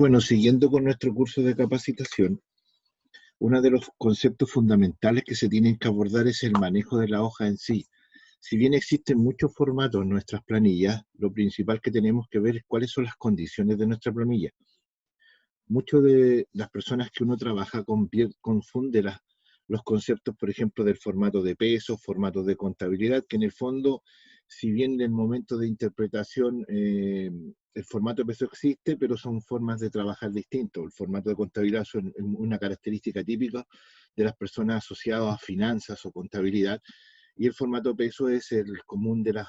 Bueno, siguiendo con nuestro curso de capacitación, uno de los conceptos fundamentales que se tienen que abordar es el manejo de la hoja en sí. Si bien existen muchos formatos en nuestras planillas, lo principal que tenemos que ver es cuáles son las condiciones de nuestra planilla. Muchas de las personas que uno trabaja confunde los conceptos, por ejemplo, del formato de peso, formato de contabilidad, que en el fondo, si bien en el momento de interpretación el formato de peso existe, pero son formas de trabajar distintos. El formato de contabilidad es una característica típica de las personas asociadas a finanzas o contabilidad, y el formato peso es el común de las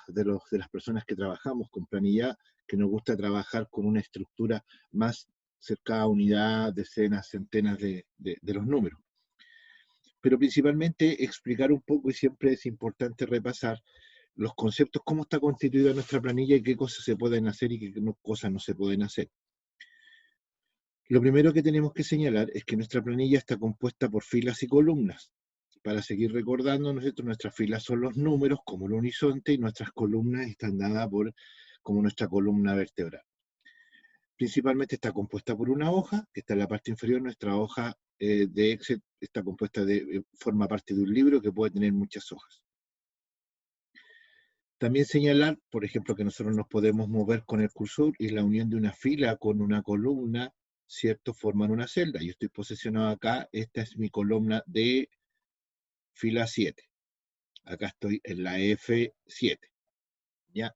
personas que trabajamos con planilla, que nos gusta trabajar con una estructura más cerca a unidad, decenas, centenas de los números. Pero principalmente explicar un poco, y siempre es importante repasar los conceptos, cómo está constituida nuestra planilla y qué cosas se pueden hacer y qué cosas no se pueden hacer. Lo primero que tenemos que señalar es que nuestra planilla está compuesta por filas y columnas. Para seguir recordando, nuestras filas son los números como el horizonte y nuestras columnas están dadas como nuestra columna vertebral. Principalmente está compuesta por una hoja, que está en la parte inferior. Nuestra hoja de Excel está compuesta forma parte de un libro que puede tener muchas hojas. También señalar, por ejemplo, que nosotros nos podemos mover con el cursor y la unión de una fila con una columna, ¿cierto? Forman una celda. Yo estoy posicionado acá, esta es mi columna de fila 7. Acá estoy en la F7, ¿ya?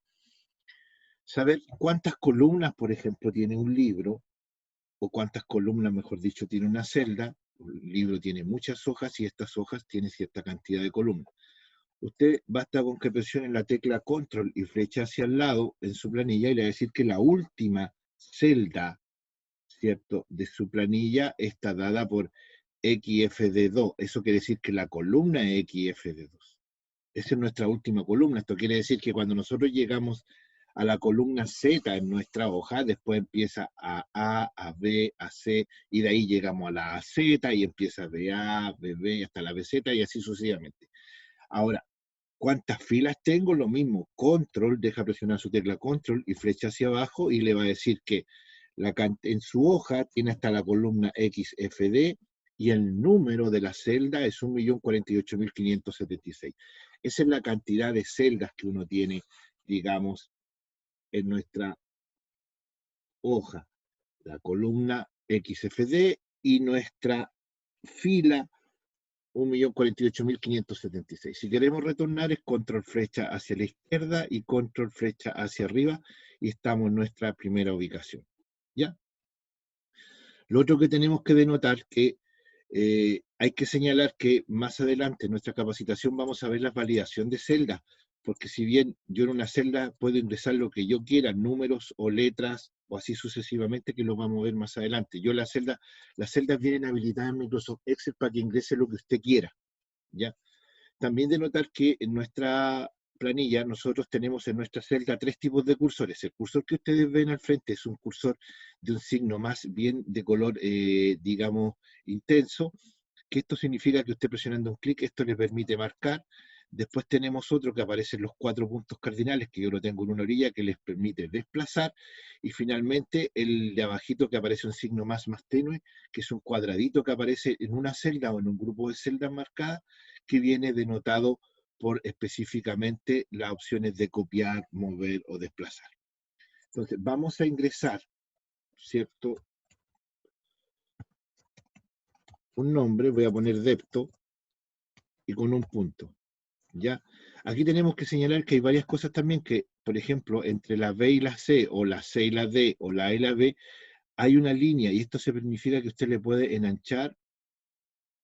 Saber cuántas columnas, por ejemplo, tiene un libro, o cuántas columnas, mejor dicho, tiene una celda. El libro tiene muchas hojas y estas hojas tienen cierta cantidad de columnas. Usted basta con que presione la tecla control y flecha hacia el lado en su planilla y le va a decir que la última celda, ¿cierto?, de su planilla está dada por XFD2. Eso quiere decir que la columna es XFD2. Esa es nuestra última columna. Esto quiere decir que cuando nosotros llegamos a la columna Z en nuestra hoja, después empieza a B, a C, y de ahí llegamos a la AZ y empieza BA, BB, hasta la BZ y así sucesivamente. Ahora, ¿cuántas filas tengo? Lo mismo, control, deja presionar su tecla control y flecha hacia abajo y le va a decir que en su hoja tiene hasta la columna XFD y el número de la celda es 1.048.576. Esa es la cantidad de celdas que uno tiene, digamos, en nuestra hoja. La columna XFD y nuestra fila 1.048.576. Si queremos retornar es control flecha hacia la izquierda y control flecha hacia arriba y estamos en nuestra primera ubicación. ¿Ya? Lo otro que tenemos que denotar que hay que señalar que más adelante en nuestra capacitación vamos a ver la validación de celdas, porque si bien yo en una celda puedo ingresar lo que yo quiera, números o letras o así sucesivamente, que lo vamos a ver más adelante. Las celdas vienen habilitadas en Microsoft Excel para que ingrese lo que usted quiera, ¿ya? También de notar que en nuestra planilla nosotros tenemos en nuestra celda 3 tipos de cursores. El cursor que ustedes ven al frente es un cursor de un signo más bien de color, digamos, intenso, que esto significa que usted presionando un clic, esto le permite marcar. Después tenemos otro que aparecen los 4 puntos cardinales, que yo lo tengo en una orilla, que les permite desplazar. Y finalmente el de abajito, que aparece un signo más tenue, que es un cuadradito que aparece en una celda o en un grupo de celdas marcadas, que viene denotado por específicamente las opciones de copiar, mover o desplazar. Entonces, vamos a ingresar, ¿cierto?, un nombre, voy a poner Depto, y con un punto, ¿ya? Aquí tenemos que señalar que hay varias cosas también que, por ejemplo, entre la B y la C, o la C y la D, o la A y la B, hay una línea, y esto significa que usted le puede enanchar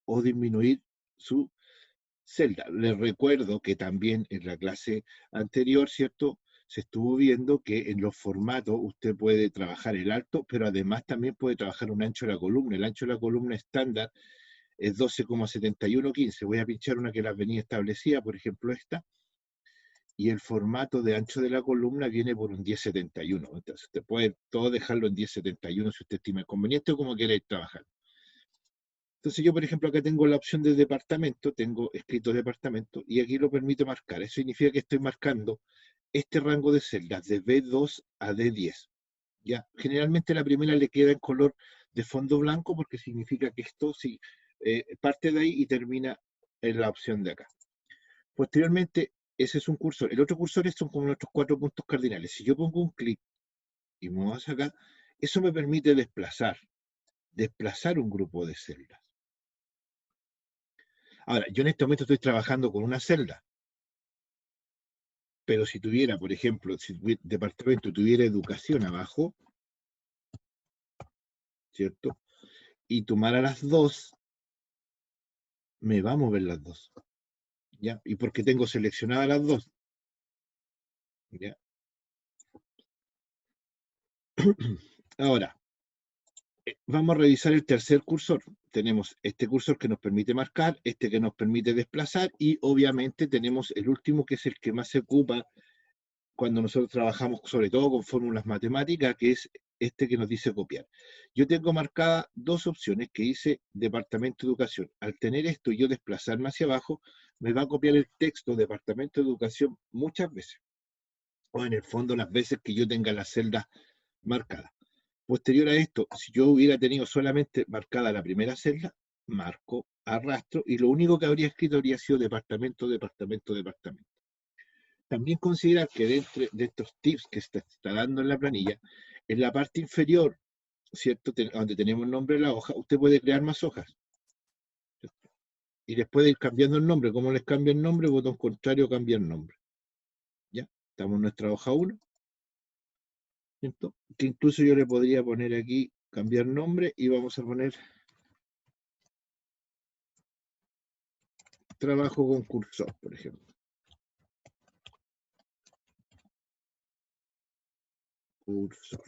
o disminuir su celda. Les recuerdo que también en la clase anterior, ¿cierto?, se estuvo viendo que en los formatos usted puede trabajar el alto, pero además también puede trabajar un ancho de la columna. El ancho de la columna estándar es 12,7115. Voy a pinchar una que la venía establecida, por ejemplo esta, y el formato de ancho de la columna viene por un 1071. Entonces usted puede todo dejarlo en 1071 si usted estima conveniente o como quiera trabajar. Entonces yo, por ejemplo, acá tengo la opción de departamento, tengo escrito departamento, y aquí lo permito marcar. Eso significa que estoy marcando este rango de celdas de B2 a D10. ¿ya? Generalmente la primera le queda en color de fondo blanco porque significa que esto sí parte de ahí y termina en la opción de acá. Posteriormente, ese es un cursor. El otro cursor son como nuestros 4 puntos cardinales. Si yo pongo un clic y muevo hacia acá, eso me permite desplazar un grupo de celdas. Ahora, yo en este momento estoy trabajando con una celda, pero si tuviera, por ejemplo, si el departamento tuviera educación abajo, ¿cierto? Y tomara las dos, me va a mover las dos, ¿ya? Y porque tengo seleccionadas las dos, ¿ya? Ahora, vamos a revisar el tercer cursor. Tenemos este cursor que nos permite marcar, este que nos permite desplazar y obviamente tenemos el último que es el que más se ocupa cuando nosotros trabajamos sobre todo con fórmulas matemáticas, que es este que nos dice copiar. Yo tengo marcadas dos opciones que dice Departamento de Educación. Al tener esto y yo desplazarme hacia abajo, me va a copiar el texto Departamento de Educación muchas veces, o en el fondo las veces que yo tenga las celdas marcadas. Posterior a esto, si yo hubiera tenido solamente marcada la primera celda, marco, arrastro, y lo único que habría escrito habría sido departamento, departamento, departamento. También considerar que dentro de estos tips que se está dando en la planilla, en la parte inferior, ¿cierto? Donde tenemos el nombre de la hoja, usted puede crear más hojas. ¿Cierto? Y les puede ir cambiando el nombre. ¿Cómo les cambia el nombre? Botón contrario, cambia el nombre. ¿Ya? Estamos en nuestra hoja 1, ¿cierto? Que incluso yo le podría poner aquí, cambiar nombre, y vamos a poner trabajo con cursor, por ejemplo. Cursor.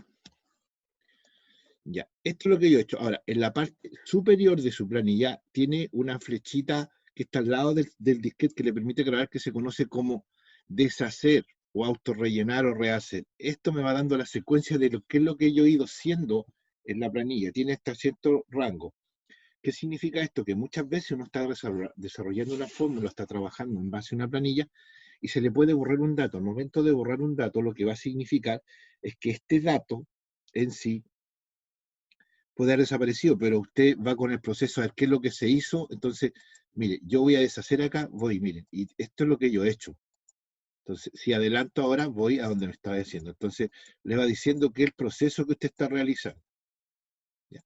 Ya, esto es lo que yo he hecho. Ahora, en la parte superior de su planilla tiene una flechita que está al lado del disquete que le permite grabar, que se conoce como deshacer o autorrellenar o rehacer. Esto me va dando la secuencia de lo que es lo que yo he ido haciendo en la planilla. Tiene hasta cierto rango. ¿Qué significa esto? Que muchas veces uno está desarrollando una fórmula, está trabajando en base a una planilla y se le puede borrar un dato. Al momento de borrar un dato, lo que va a significar es que este dato en sí puede haber desaparecido, pero usted va con el proceso a ver qué es lo que se hizo. Entonces, mire, yo voy a deshacer acá, voy, miren, y esto es lo que yo he hecho. Entonces, si adelanto ahora, voy a donde me estaba diciendo. Entonces, le va diciendo que el proceso que usted está realizando. ¿Ya?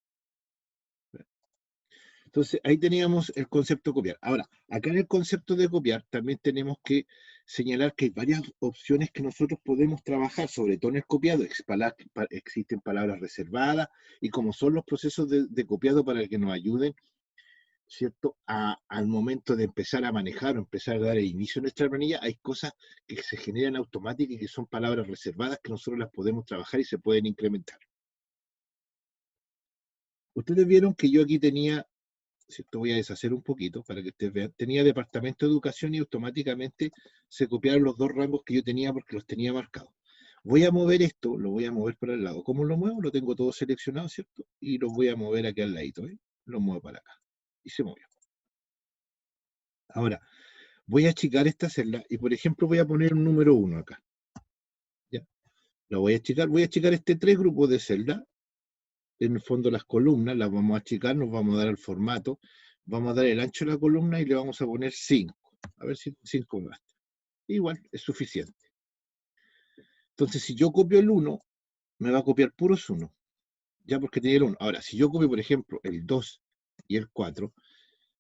Entonces, ahí teníamos el concepto de copiar. Ahora, acá en el concepto de copiar también tenemos que señalar que hay varias opciones que nosotros podemos trabajar, sobre todo en el copiado. Existen palabras reservadas y como son los procesos de copiado para que nos ayuden, ¿cierto? Al momento de empezar a manejar o empezar a dar el inicio a nuestra planilla, hay cosas que se generan automáticas y que son palabras reservadas que nosotros las podemos trabajar y se pueden incrementar. Ustedes vieron que yo aquí tenía, ¿cierto? Voy a deshacer un poquito para que ustedes vean, tenía departamento de educación y automáticamente se copiaron los dos rangos que yo tenía porque los tenía marcados. Voy a mover esto, lo voy a mover para el lado. ¿Cómo lo muevo? Lo tengo todo seleccionado, ¿cierto? Y lo voy a mover aquí al ladito, ¿eh? Lo muevo para acá. Y se movió. Ahora, voy a achicar esta celda y, por ejemplo, voy a poner un número 1 acá. ¿Ya? Lo voy a achicar este tres grupos de celdas. En el fondo las columnas las vamos a achicar, nos vamos a dar el formato, vamos a dar el ancho de la columna y le vamos a poner 5. A ver si 5 basta. Igual, es suficiente. Entonces, si yo copio el 1, me va a copiar puros 1. Ya porque tiene el 1. Ahora, si yo copio, por ejemplo, el 2 y el 4,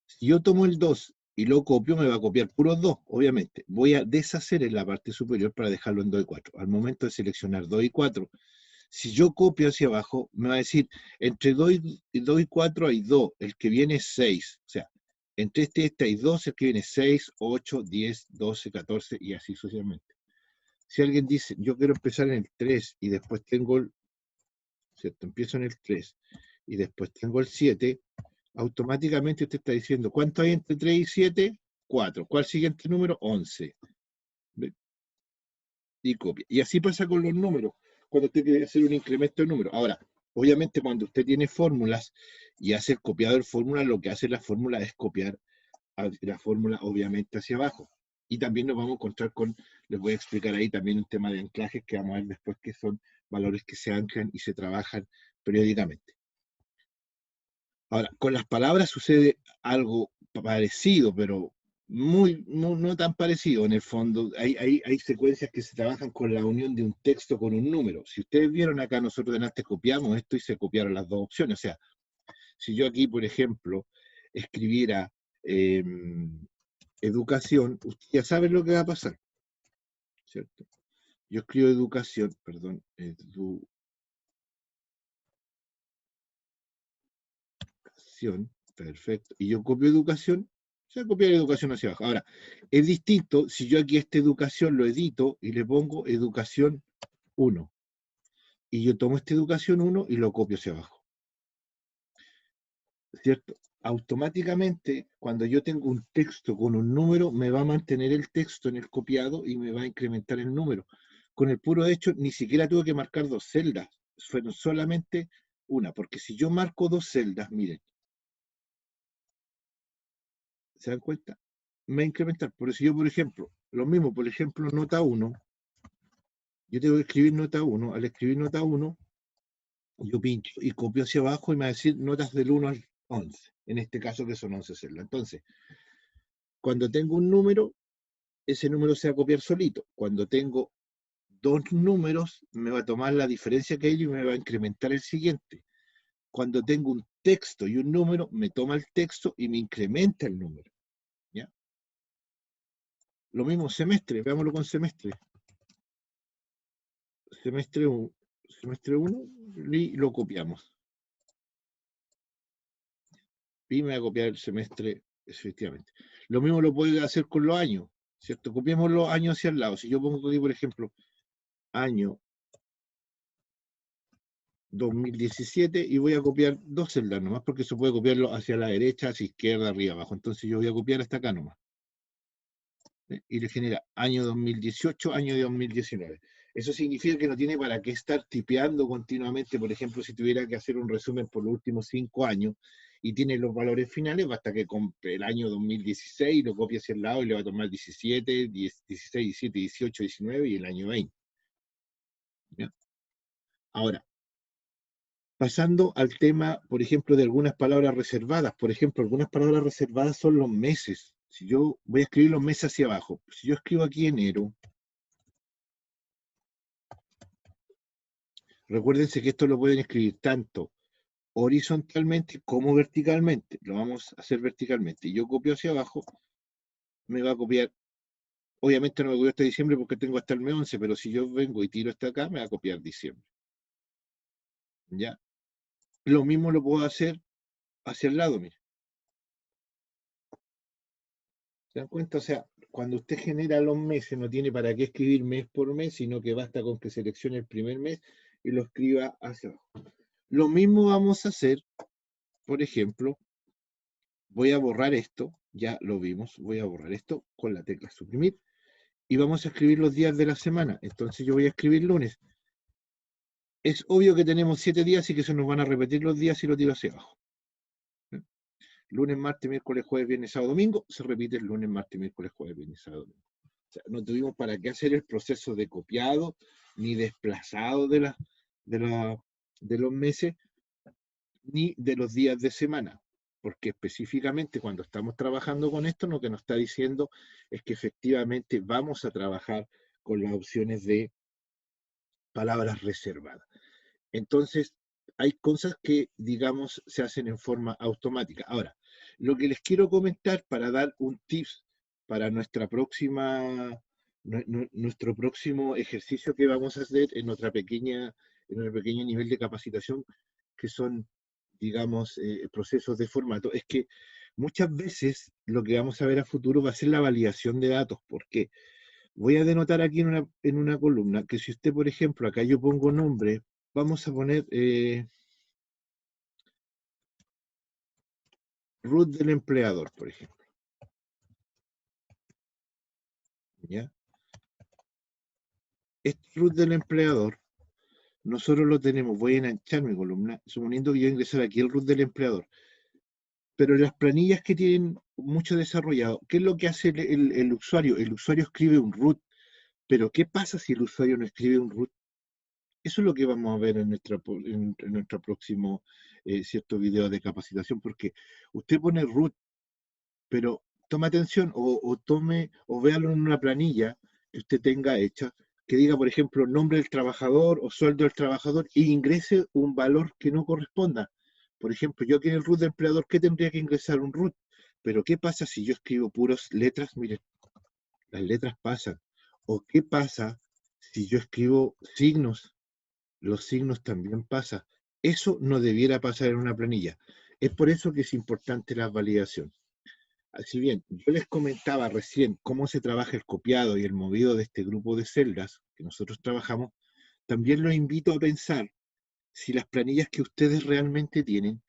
si yo tomo el 2 y lo copio, me va a copiar puros 2, obviamente. Voy a deshacer en la parte superior para dejarlo en 2 y 4. Al momento de seleccionar 2 y 4, si yo copio hacia abajo, me va a decir, entre 2 y 4 hay 2, el que viene es 6. O sea, entre este y este hay 2, el que viene es 6, 8, 10, 12, 14 y así sucesivamente. Si alguien dice, yo quiero empezar en el 3 y después tengo el, ¿cierto? Empiezo en el 3 y después tengo el 7, automáticamente usted está diciendo, ¿cuánto hay entre 3 y 7? 4. ¿Cuál siguiente número? 11. ¿Ve? Y copia. Y así pasa con los números, cuando usted quiere hacer un incremento de números. Ahora, obviamente cuando usted tiene fórmulas y hace el copiado de fórmula, lo que hace la fórmula es copiar la fórmula obviamente hacia abajo. Y también nos vamos a encontrar con, les voy a explicar ahí también un tema de anclajes que vamos a ver después que son valores que se anclan y se trabajan periódicamente. Ahora, con las palabras sucede algo parecido, pero no tan parecido en el fondo. Hay secuencias que se trabajan con la unión de un texto con un número. Si ustedes vieron acá, nosotros delante copiamos esto y se copiaron las dos opciones. O sea, si yo aquí, por ejemplo, escribiera eh, educación, ustedes ya saben lo que va a pasar, ¿cierto? Yo escribo educación, perdón, educación, perfecto, y yo copio educación, se copia educación hacia abajo. Ahora, es distinto si yo aquí esta educación lo edito y le pongo educación 1, y yo tomo esta educación 1 y lo copio hacia abajo, ¿cierto? Automáticamente, cuando yo tengo un texto con un número, me va a mantener el texto en el copiado y me va a incrementar el número. Con el puro hecho, ni siquiera tuve que marcar dos celdas, fueron solamente una, porque si yo marco dos celdas, miren, ¿se dan cuenta? Me va a incrementar. Por eso yo, por ejemplo, lo mismo, por ejemplo, nota 1, yo tengo que escribir nota 1, al escribir nota 1, yo pincho y copio hacia abajo y me va a decir notas del 1 al 11, en este caso que son 11 celdas. Entonces, cuando tengo un número, ese número se va a copiar solito. Cuando tengo dos números, me va a tomar la diferencia que hay y me va a incrementar el siguiente. Cuando tengo un texto y un número, me toma el texto y me incrementa el número. ¿Ya? Lo mismo semestre, veámoslo con semestre. Semestre 1, semestre 1 y lo copiamos. Y me va a copiar el semestre, efectivamente. Lo mismo lo puede hacer con los años, ¿cierto? Copiemos los años hacia el lado. Si yo pongo aquí, por ejemplo, año 2017 y voy a copiar dos celdas nomás, porque se puede copiarlo hacia la derecha, hacia izquierda, arriba, abajo. Entonces yo voy a copiar hasta acá nomás. Y le genera año 2018, año 2019. Eso significa que no tiene para qué estar tipeando continuamente. Por ejemplo, si tuviera que hacer un resumen por los últimos 5 años y tiene los valores finales, basta que compre el año 2016, lo copie hacia el lado y le va a tomar 17, 10, 16, 17, 18, 19 y el año 20. ¿Ya? Ahora, pasando al tema, por ejemplo, de algunas palabras reservadas. Por ejemplo, algunas palabras reservadas son los meses. Si yo voy a escribir los meses hacia abajo, si yo escribo aquí enero, recuérdense que esto lo pueden escribir tanto horizontalmente como verticalmente. Lo vamos a hacer verticalmente. Yo copio hacia abajo, me va a copiar. Obviamente no me copió hasta diciembre porque tengo hasta el mes 11, pero si yo vengo y tiro hasta acá, me va a copiar diciembre. ¿Ya? Lo mismo lo puedo hacer hacia el lado, mire. ¿Se dan cuenta? O sea, cuando usted genera los meses, no tiene para qué escribir mes por mes, sino que basta con que seleccione el primer mes y lo escriba hacia abajo. Lo mismo vamos a hacer, por ejemplo, voy a borrar esto, ya lo vimos, voy a borrar esto con la tecla suprimir y vamos a escribir los días de la semana. Entonces yo voy a escribir lunes. Es obvio que tenemos 7 días y que se nos van a repetir los días y lo tiro hacia abajo. ¿Eh? Lunes, martes, miércoles, jueves, viernes, sábado, domingo, se repite el lunes, martes, miércoles, jueves, viernes, sábado, domingo. O sea, no tuvimos para qué hacer el proceso de copiado ni desplazado de, la, de los meses ni de los días de semana, porque específicamente cuando estamos trabajando con esto, lo que nos está diciendo es que efectivamente vamos a trabajar con las opciones de palabras reservadas. Entonces, hay cosas que, digamos, se hacen en forma automática. Ahora, lo que les quiero comentar para dar un tips para nuestro próximo ejercicio que vamos a hacer en nuestro pequeño nivel de capacitación, que son, digamos, procesos de formato, es que muchas veces lo que vamos a ver a futuro va a ser la validación de datos. ¿Por qué? Voy a denotar aquí en una columna que si usted, por ejemplo, acá yo pongo nombre, vamos a poner root del empleador, por ejemplo. ¿Ya? Este root del empleador, nosotros lo tenemos, voy a enganchar mi columna, suponiendo que yo ingresar aquí el root del empleador. Pero las planillas que tienen mucho desarrollado, ¿qué es lo que hace el usuario? El usuario escribe un root, pero ¿qué pasa si el usuario no escribe un root? Eso es lo que vamos a ver en en nuestro próximo cierto video de capacitación, porque usted pone root, pero tome atención o tome o véalo en una planilla que usted tenga hecha, que diga, por ejemplo, nombre del trabajador o sueldo del trabajador e ingrese un valor que no corresponda. Por ejemplo, yo aquí en el root de empleador, ¿qué tendría que ingresar? Un root. Pero ¿qué pasa si yo escribo puras letras? Mire, las letras pasan. ¿O qué pasa si yo escribo signos? Los signos también pasan. Eso no debiera pasar en una planilla. Es por eso que es importante la validación. Si bien yo les comentaba recién cómo se trabaja el copiado y el movido de este grupo de celdas que nosotros trabajamos, también los invito a pensar si las planillas que ustedes realmente tienen,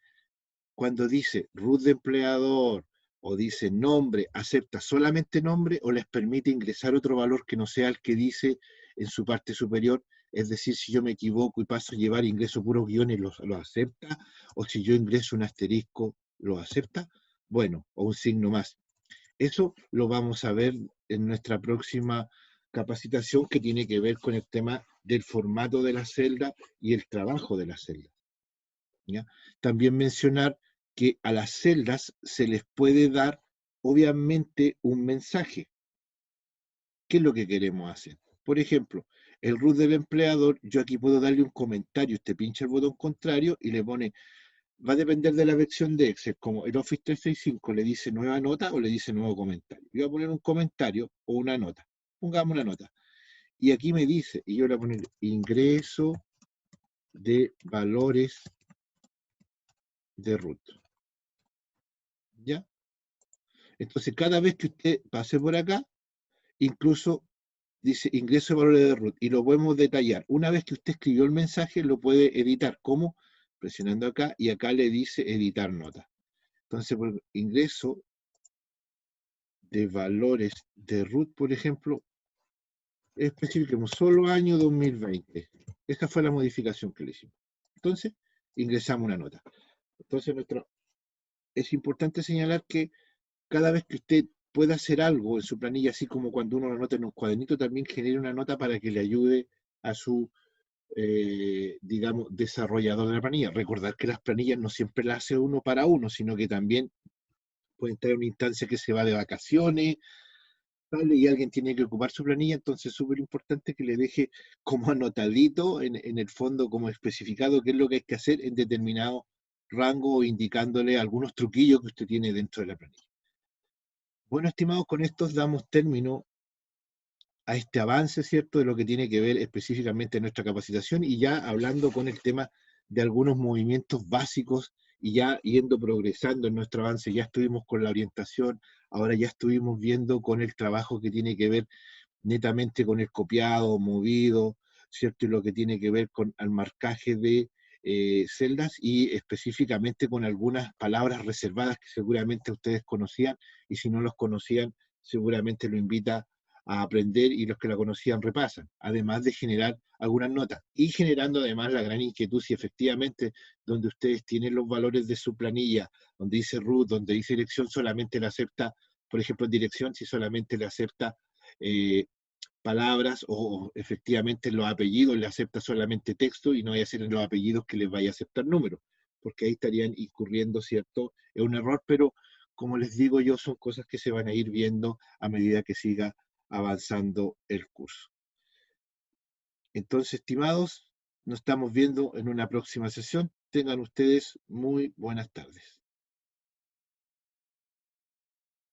cuando dice root de empleador o dice nombre, acepta solamente nombre o les permite ingresar otro valor que no sea el que dice en su parte superior. Es decir, si yo me equivoco y paso a llevar ingreso puros guiones, lo acepta, o si yo ingreso un asterisco, lo acepta, bueno, o un signo más. Eso lo vamos a ver en nuestra próxima capacitación que tiene que ver con el tema del formato de la celda y el trabajo de la celda. ¿Ya? También mencionar que a las celdas se les puede dar, obviamente, un mensaje. ¿Qué es lo que queremos hacer? Por ejemplo, el root del empleador, yo aquí puedo darle un comentario, usted pincha el botón contrario y le pone, va a depender de la versión de Excel, como el Office 365 le dice nueva nota o le dice nuevo comentario. Yo voy a poner un comentario o una nota. Pongamos una nota. Y aquí me dice, y yo le voy a poner ingreso de valores de root. ¿Ya? Entonces, cada vez que usted pase por acá, incluso dice ingreso de valores de root y lo podemos detallar. Una vez que usted escribió el mensaje, lo puede editar. ¿Cómo? Presionando acá y acá le dice editar nota. Entonces, por ingreso de valores de root, por ejemplo, especificamos solo año 2020. Esta fue la modificación que le hicimos. Entonces, ingresamos una nota. Entonces, es importante señalar que cada vez que usted pueda hacer algo en su planilla, así como cuando uno lo anota en un cuadernito, también genere una nota para que le ayude a su, digamos, desarrollador de la planilla. Recordar que las planillas no siempre las hace uno para uno, sino que también pueden tener una instancia que se va de vacaciones, ¿vale? Y alguien tiene que ocupar su planilla, entonces es súper importante que le deje como anotadito en el fondo, como especificado qué es lo que hay que hacer en determinado rango o indicándole algunos truquillos que usted tiene dentro de la planilla. Bueno, estimados, con esto damos término a este avance, ¿cierto?, de lo que tiene que ver específicamente en nuestra capacitación y ya hablando con el tema de algunos movimientos básicos y ya yendo progresando en nuestro avance. Ya estuvimos con la orientación, ahora ya estuvimos viendo con el trabajo que tiene que ver netamente con el copiado, movido, ¿cierto? Y lo que tiene que ver con el marcaje de celdas y específicamente con algunas palabras reservadas que seguramente ustedes conocían y si no los conocían, seguramente lo invita a aprender y los que la conocían repasan, además de generar algunas notas y generando además la gran inquietud si efectivamente donde ustedes tienen los valores de su planilla, donde dice root, donde dice dirección, solamente le acepta, por ejemplo, en dirección, si solamente le acepta eh, palabras o efectivamente los apellidos le acepta solamente texto y no vaya a ser en los apellidos que les vaya a aceptar números, porque ahí estarían incurriendo, ¿cierto? Es un error, pero como les digo yo, son cosas que se van a ir viendo a medida que siga avanzando el curso. Entonces, estimados, nos estamos viendo en una próxima sesión. Tengan ustedes muy buenas tardes.